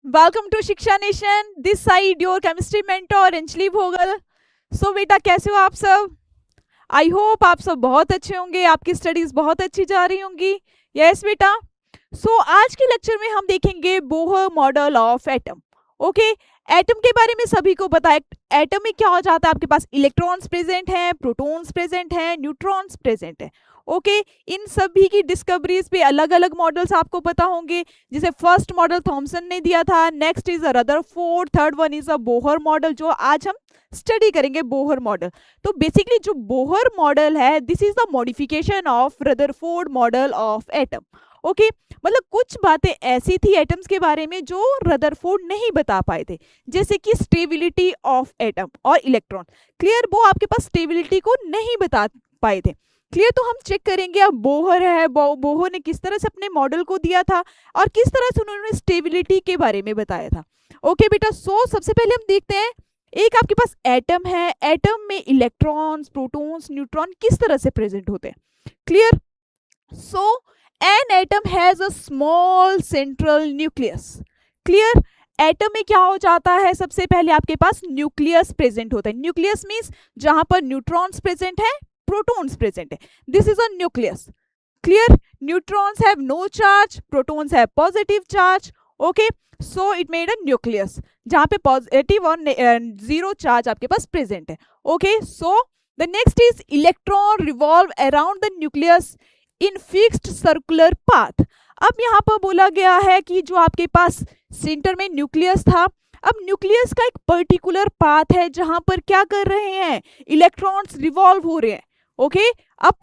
Welcome to Shiksha Nation. This side your chemistry mentor Anjali Bhogal. So बेटा कैसे हो आप सब? आई होप आप सब बहुत अच्छे होंगे, आपकी स्टडीज बहुत अच्छी जा रही होंगी। यस बेटा। सो आज के लेक्चर में हम देखेंगे Bohr model of atom. Okay, atom के बारे में सभी को पता है। एटम में क्या हो जाता है, आपके पास इलेक्ट्रॉन्स प्रेजेंट हैं, प्रोटॉन्स प्रेजेंट हैं, न्यूट्रॉन्स प्रेजेंट है। ओके, इन सभी की डिस्कवरीज पे अलग अलग मॉडल्स आपको पता होंगे। जैसे फर्स्ट मॉडल थॉमसन ने दिया था, next is Rutherford, third one is a Bohr model, जो आज हम स्टडी करेंगे बोहर मॉडल। तो बेसिकली जो बोहर मॉडल है, this is the modification of Rutherford model of atom. Okay, मतलब कुछ बातें ऐसी थी एटम्स के बारे में जो रदरफोर्ड नहीं बता पाए थे, जैसे कि स्टेबिलिटी ऑफ एटम और इलेक्ट्रॉन। क्लियर, वो आपके पास स्टेबिलिटी को नहीं बता पाए थे। क्लियर, तो हम चेक करेंगे अब बोहर है, बोहर ने किस तरह से अपने मॉडल को दिया था और किस तरह से उन्होंने स्टेबिलिटी के बारे में बताया था। ओके बेटा, सो सबसे पहले हम देखते हैं, एक आपके पास एटम है, एटम में इलेक्ट्रॉन्स, प्रोटॉन्स, न्यूट्रॉन किस तरह से प्रेजेंट होते हैं। Clear, so an atom has a small central nucleus. Clear, atom में क्या हो जाता है, सबसे पहले आपके पास न्यूक्लियस प्रेजेंट होता है। न्यूक्लियस मींस जहां पर न्यूट्रॉन्स प्रेजेंट है, प्रोटॉन्स प्रेजेंट है, this is a nucleus. Clear, neutrons have no charge, protons have positive charge. Okay, so it made a nucleus जहां पे पॉजिटिव और जीरो चार्ज आपके पास प्रेजेंट है। Okay, so the next is electron revolve around the nucleus in fixed circular path. अब यहाँ पर बोला गया है कि जो आपके पास सेंटर में न्यूक्लियस था, अब न्यूक्लियस का एक पर्टिकुलर पाथ है जहां पर क्या कर रहे हैं, इलेक्ट्रॉन्स रिवॉल्व हो रहे हैं। ओके, अब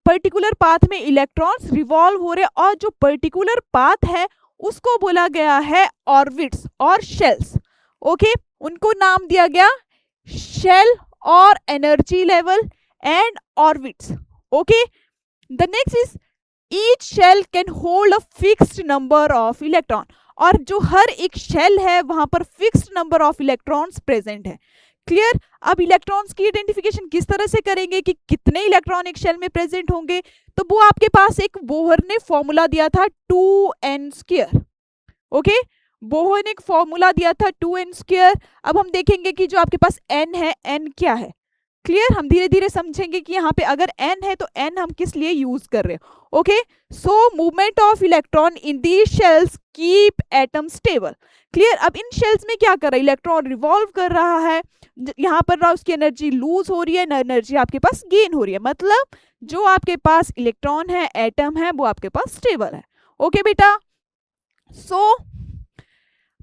पर्टिकुलर पाथ में इलेक्ट्रॉन्स रिवॉल्व हो रहे हैं और जो पर्टिकुलर पाथ है उसको बोला गया है ऑर्बिट्स और शेल्स। ओके, उनको नाम दिया गया शेल और energy level and orbits. Okay, the next is each shell can hold a fixed number of electron, और जो हर एक शेल है वहां पर fixed number of electrons present है। क्लियर, अब इलेक्ट्रॉन्स की आइडेंटिफिकेशन किस तरह से करेंगे कि कितने इलेक्ट्रॉन एक शेल में प्रेजेंट होंगे, तो वो आपके पास एक बोहर ने फॉर्मूला दिया था 2n²। ओके, बोहर ने एक फॉर्मूला दिया था 2n²। अब हम देखेंगे कि जो आपके पास n है, n क्या है। क्लियर, हम धीरे धीरे समझेंगे कि यहाँ पे अगर n है तो n हम किस लिए यूज कर रहे हैं। Okay, so movement of electron in these shells keep atom stable. Clear, अब इन शेल्स में क्या कर रहा है, इलेक्ट्रॉन रिवॉल्व कर रहा है, यहाँ पर ना उसकी एनर्जी लूज हो रही है ना एनर्जी आपके पास गेन हो रही है, मतलब जो आपके पास इलेक्ट्रॉन है, एटम है, वो आपके पास स्टेबल है। ओके बेटा, सो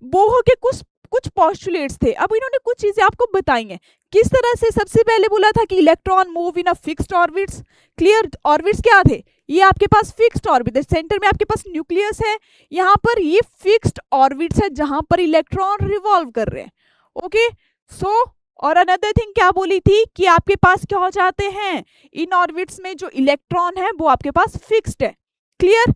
बोहर के कुछ कुछ पॉस्टुलेट्स थे, अब इन्होंने कुछ चीजें आपको बताई हैं किस तरह से। सबसे पहले बोला था कि electron move in a fixed orbits. Clear, orbits क्या थे, ये आपके पास फिक्स्ड ऑर्बिट है, सेंटर में आपके पास न्यूक्लियस है, यहाँ पर ये फिक्स्ड ऑर्बिट्स है जहां पर इलेक्ट्रॉन रिवॉल्व कर रहे हैं। ओके, सो और अनदर थिंग क्या बोली थी कि आपके पास क्या हो जाते हैं, इन ऑर्बिट्स में जो इलेक्ट्रॉन है वो आपके पास फिक्स्ड है। क्लियर,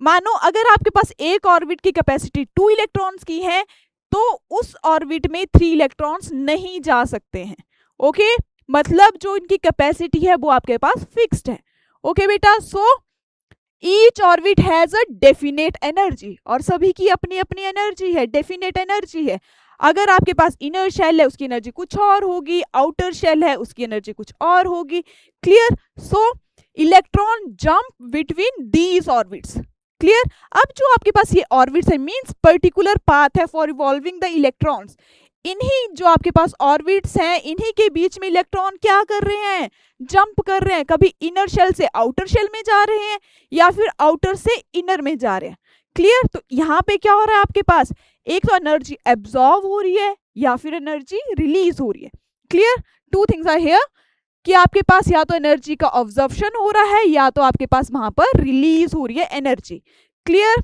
मानो अगर आपके पास एक ऑर्बिट की कैपेसिटी 2 इलेक्ट्रॉन्स की है तो उस ऑर्बिट में 3 इलेक्ट्रॉन्स नहीं जा सकते हैं। ओके, मतलब जो इनकी कैपेसिटी है वो आपके पास फिक्स्ड है। ओके बेटा, so each orbit has a definite energy, और सभी की अपनी अपनी एनर्जी है, डेफिनेट एनर्जी है। अगर आपके पास इनर शेल है उसकी एनर्जी कुछ और होगी, आउटर शेल है उसकी एनर्जी कुछ और होगी। Clear, so electron jump between these orbits. Clear, अब जो आपके पास ये ऑर्बिट्स है मींस पर्टिकुलर पाथ है फॉर रिवॉल्विंग द इलेक्ट्रॉन्स। इन्हीं जो आपके पास ऑर्बिट्स हैं, इन्हीं के बीच में इलेक्ट्रॉन क्या कर रहे हैं, जंप कर रहे हैं, कभी इनर शेल से आउटर शेल में जा रहे हैं या फिर आउटर से इनर में जा रहे हैं। क्लियर, तो यहाँ पे क्या हो रहा है, आपके पास एक तो एनर्जी एब्जॉर्ब हो रही है या फिर एनर्जी रिलीज हो रही है। Clear, two things are here कि आपके पास या तो एनर्जी का ऑब्जर्प्शन हो रहा है या तो आपके पास वहां पर रिलीज हो रही है एनर्जी। क्लियर,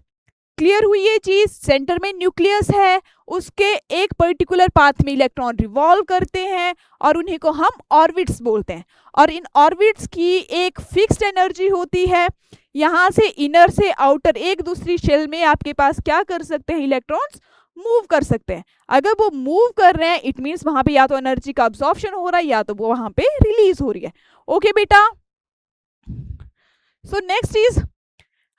क्लियर हुई ये चीज। सेंटर में न्यूक्लियस है, उसके एक पर्टिकुलर पाथ में इलेक्ट्रॉन रिवॉल्व करते हैं और उन्हीं को हम ऑर्बिट्स बोलते हैं, और इन ऑर्बिट्स की एक फिक्स्ड एनर्जी होती है। यहां से इनर से आउटर एक दूसरी शेल में आपके पास क्या कर सकते हैं, इलेक्ट्रॉन्स मूव कर सकते हैं। अगर वो मूव कर रहे हैं इट मीन्स वहां पे या तो एनर्जी का अब्जॉर्प्शन हो रहा है या तो वो वहां पे रिलीज हो रही है। ओके बेटा, so next is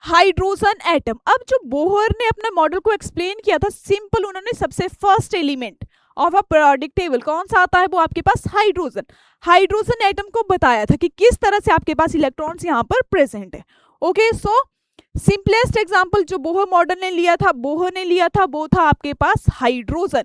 hydrogen atom. अब जो बोहर ने अपने मॉडल को एक्सप्लेन किया था, सिंपल उन्होंने सबसे first element of a periodic table कौन सा आता है, वो आपके पास हाइड्रोजन, हाइड्रोजन एटम को बताया था कि किस तरह से आपके पास इलेक्ट्रॉन्स यहाँ पर प्रेजेंट है। ओके, सो सिंपलेस्ट एग्जांपल जो बोहर मॉडल ने लिया था, वो था आपके पास hydrogen.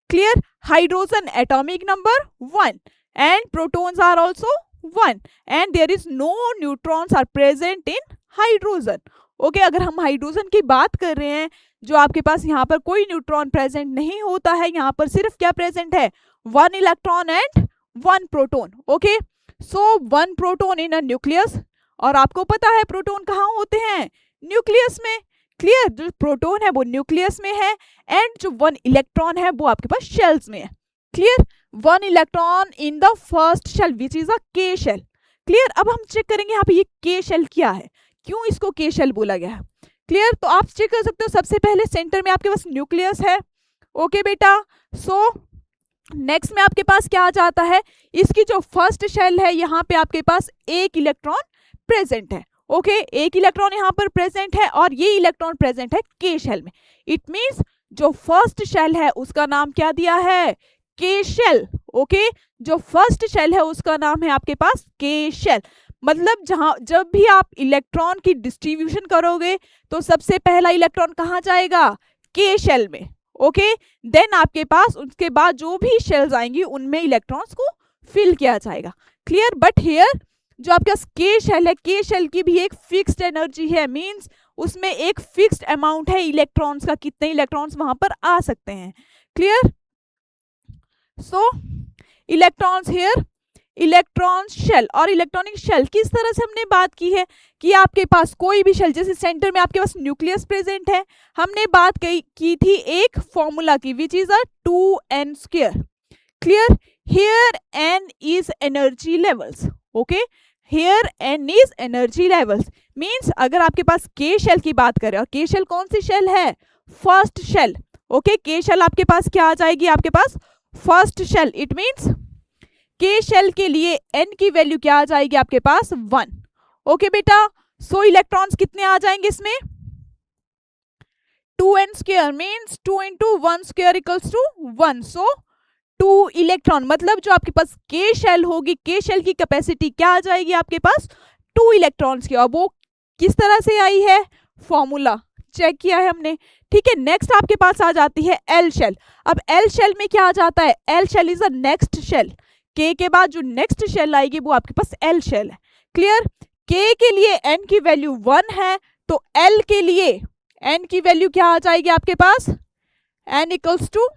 Clear, hydrogen atomic number 1 and protons are also 1 and there is no neutrons are present in hydrogen. Okay, अगर हम हाइड्रोजन की बात कर रहे हैं, जो आपके पास यहाँ पर कोई न्यूट्रॉन प्रेजेंट नहीं होता है, यहाँ पर सिर्फ क्या प्रेजेंट है, 1 electron and 1 proton. Okay, so 1 proton in a nucleus, और आपको पता है प्रोटॉन कहाँ होते हैं, न्यूक्लियस में। क्लियर, जो प्रोटॉन है वो न्यूक्लियस में है एंड जो 1 इलेक्ट्रॉन है वो आपके पास शेल्स में है। Clear, 1 electron in the first shell which is a K shell. Clear, अब हम चेक करेंगे यहाँ पे ये के शेल क्या है, क्यों इसको के शेल बोला गया है। क्लियर, तो आप चेक कर सकते हो, सबसे पहले सेंटर में आपके पास न्यूक्लियस है। ओके बेटा, सो नेक्स्ट में आपके पास क्या आ जाता है, इसकी जो फर्स्ट शेल है यहाँ पे आपके पास 1 इलेक्ट्रॉन प्रेजेंट है। ओके, 1 इलेक्ट्रॉन यहाँ पर प्रेजेंट है और ये इलेक्ट्रॉन प्रेजेंट है के शेल में। इट मींस जो फर्स्ट शेल है उसका नाम क्या दिया है, के शेल। ओके, जो फर्स्ट शेल है उसका नाम है आपके पास के शेल। मतलब जब भी आप इलेक्ट्रॉन की डिस्ट्रीब्यूशन करोगे तो सबसे पहला इलेक्ट्रॉन कहाँ जाएगा, के शेल में। ओके, देन आपके पास उसके बाद जो भी शेल्स आएंगी उनमें इलेक्ट्रॉन्स को फिल किया जाएगा। क्लियर, बट हियर जो आपके पास के शेल है, के शेल की भी एक फिक्स्ड एनर्जी है, मींस उसमें एक फिक्स्ड अमाउंट है इलेक्ट्रॉन्स का, कितने इलेक्ट्रॉन्स वहां पर आ सकते हैं। Clear, so electrons here, electron shell और इलेक्ट्रॉनिक शेल किस तरह से हमने बात की है कि आपके पास कोई भी शेल, जैसे सेंटर में आपके पास न्यूक्लियस प्रेजेंट है, हमने बात की थी एक फॉर्मूला की विच is a 2n²। Clear, here n is energy levels. Okay, here n is energy levels, means अगर आपके पास के शेल की बात करें, और के शेल कौन सी शेल है, फर्स्ट शेल। ओके, के शेल आपके पास क्या आ जाएगी, आपके पास फर्स्ट शेल। इट मींस के शेल के लिए n की वैल्यू क्या आ जाएगी आपके पास, 1। ओके बेटा, सो इलेक्ट्रॉन्स कितने आ जाएंगे इसमें, 2n² means 2 × 1² equals to 1। So 2 electron, मतलब जो आपके पास के शेल होगी, के शेल की कैपेसिटी क्या आ जाएगी आपके पास, 2 इलेक्ट्रॉन्स की। और वो किस तरह से आई है, फॉर्मूला चेक किया है हमने। ठीक है, नेक्स्ट आपके पास आ जाती है एल शेल। अब एल शेल में क्या आ जाता है, L shell is a next shell, के बाद जो नेक्स्ट शेल आएगी वो आपके पास एल शेल है। क्लियर, के लिए n की वैल्यू 1 है, तो l के लिए n की वैल्यू क्या आ जाएगी आपके पास, n इक्वल्स टू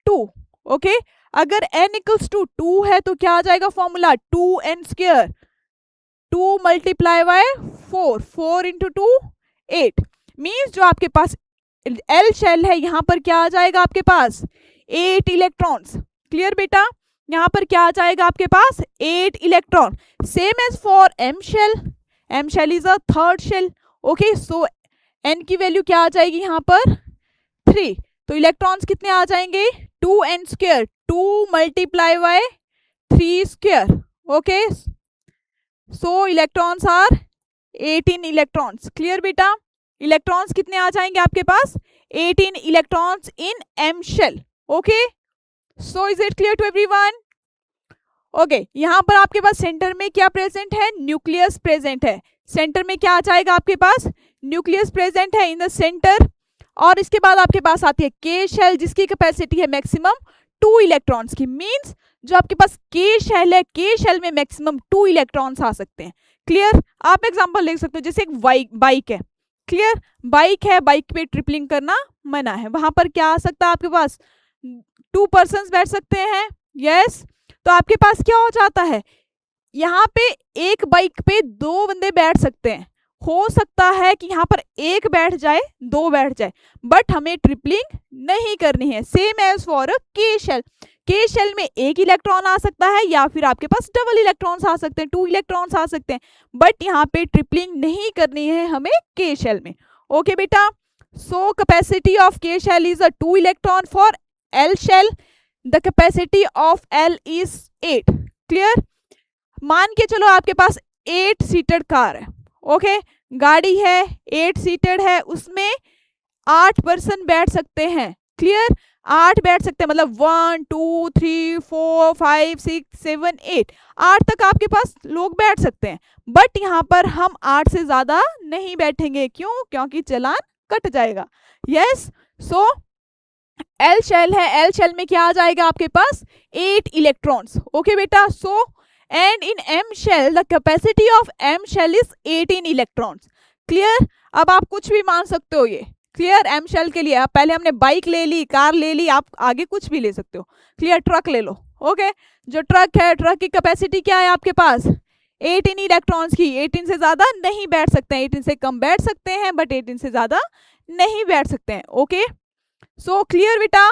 2। ओके, अगर n इक्वल्स टू 2 है तो क्या आ जाएगा फॉर्मूला, 2n², 2 × 4, 4 × 2 8, मीन्स जो आपके पास एल शेल है यहाँ पर क्या आ जाएगा आपके पास, 8 इलेक्ट्रॉन्स। क्लियर बेटा, यहाँ पर क्या आ जाएगा आपके पास, 8 electron. Same as for M shell is a third shell. Okay, so n की वैल्यू क्या आ जाएगी यहाँ पर, 3। तो इलेक्ट्रॉन्स कितने आ जाएंगे, 2n², 2 × 3²। Okay, so electrons are 18 electrons. Clear बेटा, इलेक्ट्रॉन्स कितने आ जाएंगे आपके पास, 18 electrons in M shell. Okay, so is it clear to everyone. Okay, यहाँ पर आपके पास सेंटर में क्या प्रेजेंट है, न्यूक्लियस प्रेजेंट है। सेंटर में क्या आ जाएगा आपके पास, न्यूक्लियस प्रेजेंट है इन द सेंटर। और इसके बाद आपके पास आती है के शेल जिसकी कैपेसिटी है मैक्सिमम 2 इलेक्ट्रॉन्स की। मींस जो आपके पास के शेल है, के शेल में मैक्सिमम 2 इलेक्ट्रॉन्स आ सकते हैं। क्लियर, आप एग्जांपल देख सकते हो, जैसे एक बाइक है। क्लियर, बाइक है, बाइक पे ट्रिपलिंग करना मना है, वहां पर क्या आ सकता है आपके पास, 2 पर्सन्स बैठ सकते हैं। यस, तो आपके पास क्या हो जाता है, यहाँ पे एक बाइक पे 2 बंदे बैठ सकते हैं। हो सकता है कि यहाँ पर एक बैठ जाए, 2 बैठ जाए, बट हमें ट्रिपलिंग नहीं करनी है। सेम एज फॉर के शेल, के शेल में 1 इलेक्ट्रॉन आ सकता है या फिर आपके पास डबल इलेक्ट्रॉन्स आ सकते हैं, 2 इलेक्ट्रॉन्स आ सकते हैं, बट यहाँ पे ट्रिपलिंग नहीं करनी है हमें के शेल में। ओके बेटा, so capacity of K shell is a 2 electron, for L shell the capacity of L is 8। Clear, मान के चलो आपके पास 8 सीटेड कार है। ओके, गाड़ी है 8 सीटेड है, उसमें 8 पर्सन बैठ सकते हैं। क्लियर, 8 बैठ सकते हैं, मतलब 1 2 3 4 5 6 7 8, 8 तक आपके पास लोग बैठ सकते हैं। बट यहाँ पर हम 8 से ज्यादा नहीं बैठेंगे। क्यों? क्योंकि चालान कट जाएगा। यस, सो एल शेल है, एल शेल में क्या आ जाएगा आपके पास? 8 इलेक्ट्रॉन्स। ओके बेटा, so and in M shell the capacity of M shell is 18 electrons. Clear, अब आप कुछ भी मान सकते हो ये। क्लियर, एम शेल के लिए आप पहले हमने बाइक ले ली, कार ले ली, आप आगे कुछ भी ले सकते हो। क्लियर, ट्रक ले लो। ओके, जो ट्रक है, ट्रक की कैपेसिटी क्या है आपके पास? 18 इलेक्ट्रॉन्स की। 18 से ज्यादा नहीं बैठ सकते हैं, 18 से कम बैठ सकते हैं, बट 18 से ज्यादा नहीं बैठ सकते हैं। ओके, सो क्लियर बेटा,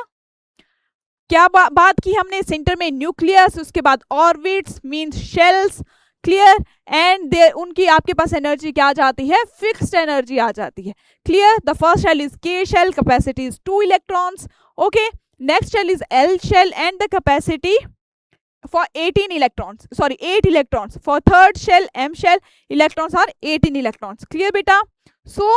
क्या बात की हमने? सेंटर में न्यूक्लियस, उसके बाद orbits means shells. Clear, and उनकी आपके पास एनर्जी क्या आ जाती है? फिक्स्ड एनर्जी आ जाती है। Clear, the first shell is K shell, capacity is 2 electrons. Okay, next shell is L shell and the capacity for 18 electrons, sorry 8 electrons. For third shell M shell, electrons are 18 electrons. Clear beta? So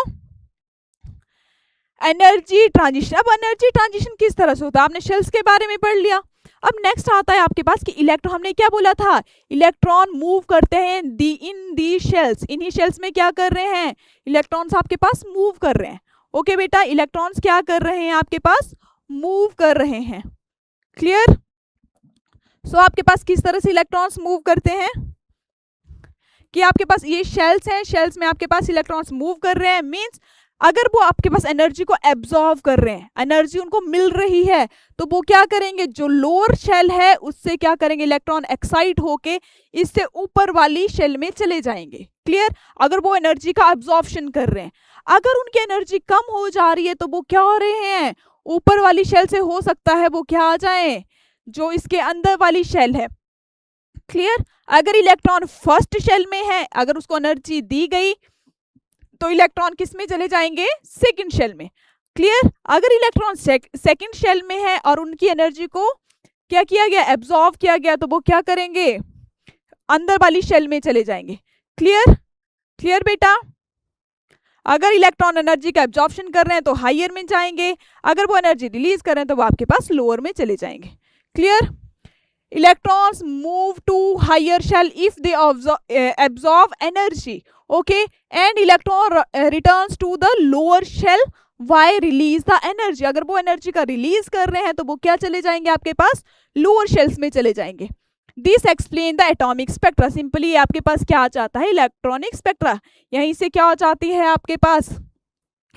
energy transition, अब energy transition किस तरह से होता है आपने shells के बारे में पढ़ लिया। अब नेक्स्ट आता है आपके पास कि इलेक्ट्रॉन, हमने क्या बोला था? इलेक्ट्रॉन मूव करते हैं इन दी शेल्स, इन्हीं शेल्स में क्या कर रहे हैं? इलेक्ट्रॉन्स आपके पास मूव कर रहे हैं। ओके बेटा, इलेक्ट्रॉन्स क्या कर रहे हैं आपके पास? मूव कर रहे हैं। क्लियर, सो आपके पास किस तरह से इलेक्ट्रॉन्स मूव करते हैं कि आपके पास ये शेल्स हैं, शेल्स में आपके पास इलेक्ट्रॉन्स मूव कर रहे हैं। मींस अगर वो आपके पास एनर्जी को एब्जॉर्व कर रहे हैं, एनर्जी उनको मिल रही है, तो वो क्या करेंगे? जो लोअर शेल है उससे क्या करेंगे? इलेक्ट्रॉन एक्साइट होके इससे ऊपर वाली शेल में चले जाएंगे। क्लियर, अगर वो एनर्जी का एब्जॉर्प्शन कर रहे हैं। अगर उनकी एनर्जी कम हो जा रही है तो वो क्या हो रहे हैं? ऊपर वाली शेल से हो सकता है वो क्या आ जाए? जो इसके अंदर वाली शेल है। क्लियर, अगर इलेक्ट्रॉन फर्स्ट शेल में है, अगर उसको एनर्जी दी गई तो इलेक्ट्रॉन किस में चले जाएंगे? सेकंड शेल में। क्लियर, अगर इलेक्ट्रॉन सेकंड शेल में है और उनकी एनर्जी को क्या किया गया? एब्जॉर्ब किया गया, तो वो क्या करेंगे? अंदर वाली शेल में चले जाएंगे। क्लियर, क्लियर बेटा, अगर इलेक्ट्रॉन एनर्जी का एब्जॉर्प्शन कर रहे हैं तो हायर में जाएंगे, अगर वो एनर्जी रिलीज कर रहे हैं तो वो आपके पास लोअर में चले जाएंगे। Clear, electrons move to higher shell if they absorb energy. Okay, and electron returns to the lower shell why release the energy. अगर वो एनर्जी का रिलीज कर रहे हैं तो वो क्या चले जाएंगे? आपके पास लोअर शेल्स में चले जाएंगे। This explain the atomic spectra. Simply आपके पास क्या आ जाता है? Electronic spectra. यहीं से क्या हो जाती है आपके पास?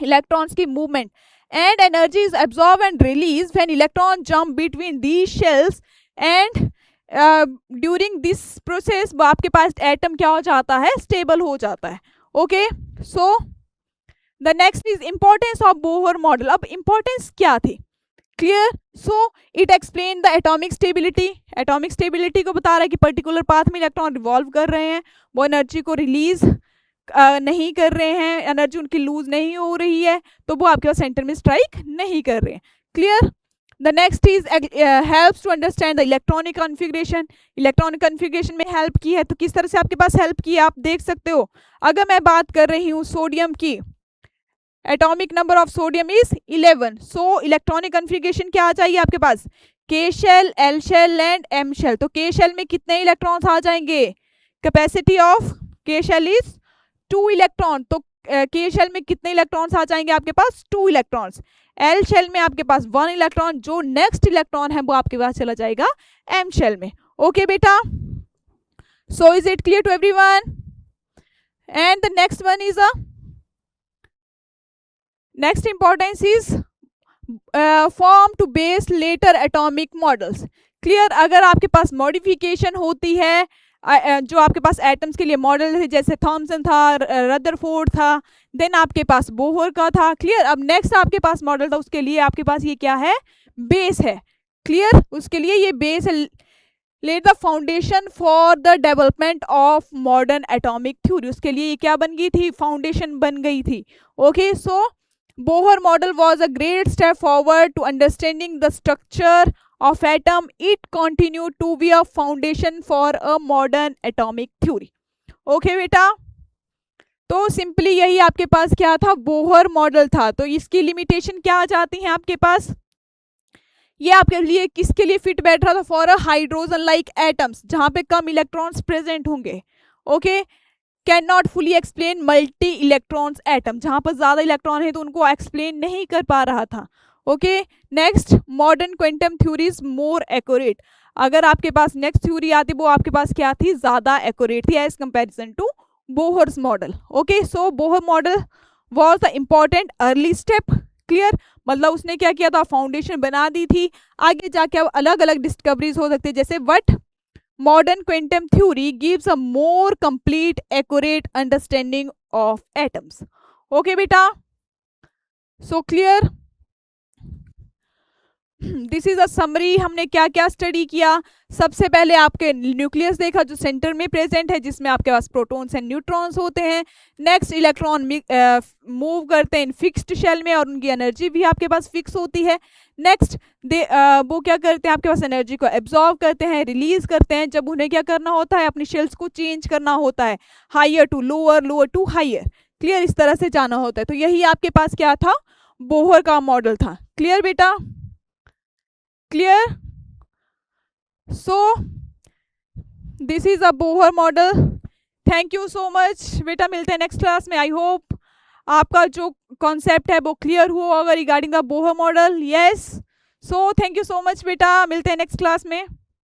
इलेक्ट्रॉन्स की movement. And energy is absorbed and released when electron jump between these shells, and during this process आपके पास एटम क्या हो जाता है? स्टेबल हो जाता है। Okay, so the next is importance of Bohr model. अब इंपॉर्टेंस क्या थी? Clear, so it explain the atomic stability. Atomic stability को बता रहा है कि पर्टिकुलर पाथ में इलेक्ट्रॉन रिवॉल्व कर रहे हैं, वो एनर्जी को रिलीज नहीं कर रहे हैं, एनर्जी उनकी लूज नहीं हो रही है, तो वो आपके पास सेंटर में स्ट्राइक नहीं कर रहे हैं। Clear, the next is helps to understand the electronic configuration. Electronic configuration में हेल्प की है, तो किस तरह से आपके पास हेल्प की है आप देख सकते हो। अगर मैं बात कर रही हूँ सोडियम की, atomic number of sodium is 11, so electronic configuration क्या आ जाएगी आपके पास? K shell, L shell and M shell. तो के शेल में कितने इलेक्ट्रॉन्स आ जाएंगे? Capacity of K shell is 2 electron, तो के शेल में कितने इलेक्ट्रॉन्स आ जाएंगे आपके पास? 2 इलेक्ट्रॉन्स। एल शेल में आपके पास 1 इलेक्ट्रॉन, जो नेक्स्ट इलेक्ट्रॉन है वो आपके पास चला जाएगा एम शेल में। ओके बेटा, so is it clear to everyone? And the next one is next importance is form to base later atomic models. Clear, अगर आपके पास मॉडिफिकेशन होती है, जो आपके पास एटम्स के लिए मॉडल थे, जैसे थॉमसन था, रदरफोर्ड था, देन आपके पास बोहर का था। क्लियर, अब नेक्स्ट आपके पास मॉडल था, उसके लिए आपके पास ये क्या है? बेस है। क्लियर, उसके लिए ये बेस है। ले the foundation for the development of modern atomic theory. उसके लिए ये क्या बन गई थी? फाउंडेशन बन गई थी। Okay, so Bohr model was a great step forward to understanding the structure of atom. It continued to be a foundation for a modern atomic theory. Okay बेटा, तो सिंपली यही आपके पास क्या था, बोहर मॉडल था। तो इसकी लिमिटेशन क्या आ जाती है आपके पास, ये आपके लिए किसके लिए फिट बैठ रहा था, for a hydrogen like atoms जहां पे कम इलेक्ट्रॉन्स प्रेजेंट होंगे। Okay, can not fully explain multi electrons atom, जहां पर ज्यादा इलेक्ट्रॉन है तो उनको एक्सप्लेन नहीं कर पा रहा था। Okay, next modern quantum theory is more accurate. अगर आपके पास नेक्स्ट थ्योरी आती वो आपके पास क्या थी, ज्यादा एक्यूरेट थी as comparison to Bohr's model. Okay, so Bohr model was the important early step. Clear, मतलब उसने क्या किया था, फाउंडेशन बना दी थी। आगे जाके अब अलग अलग डिस्कवरीज हो सकती है, जैसे what modern quantum theory gives a more complete accurate understanding of atoms. Okay बेटा, so clear, this is a summary. हमने क्या क्या स्टडी किया, सबसे पहले आपके न्यूक्लियस देखा जो सेंटर में प्रेजेंट है, जिसमें आपके पास प्रोटॉन्स एंड न्यूट्रॉन्स होते हैं। नेक्स्ट इलेक्ट्रॉन मूव करते हैं इन फिक्स्ड शेल में और उनकी एनर्जी भी आपके पास फिक्स होती है। नेक्स्ट वो क्या करते हैं, आपके पास एनर्जी को एब्जॉर्व करते हैं, रिलीज करते हैं जब उन्हें क्या करना होता है, अपनी शेल्स को चेंज करना होता है, higher to lower, lower to higher. Clear, इस तरह से जाना होता है। तो यही आपके पास क्या था, बोहर का मॉडल था। क्लियर बेटा, clear, so this is a Bohr model. Thank you so much बेटा, मिलते हैं नेक्स्ट क्लास में। आई होप आपका जो कॉन्सेप्ट है वो क्लियर हुआ होगा regarding the Bohr model. Yes, so thank you so much बेटा, मिलते हैं नेक्स्ट क्लास में।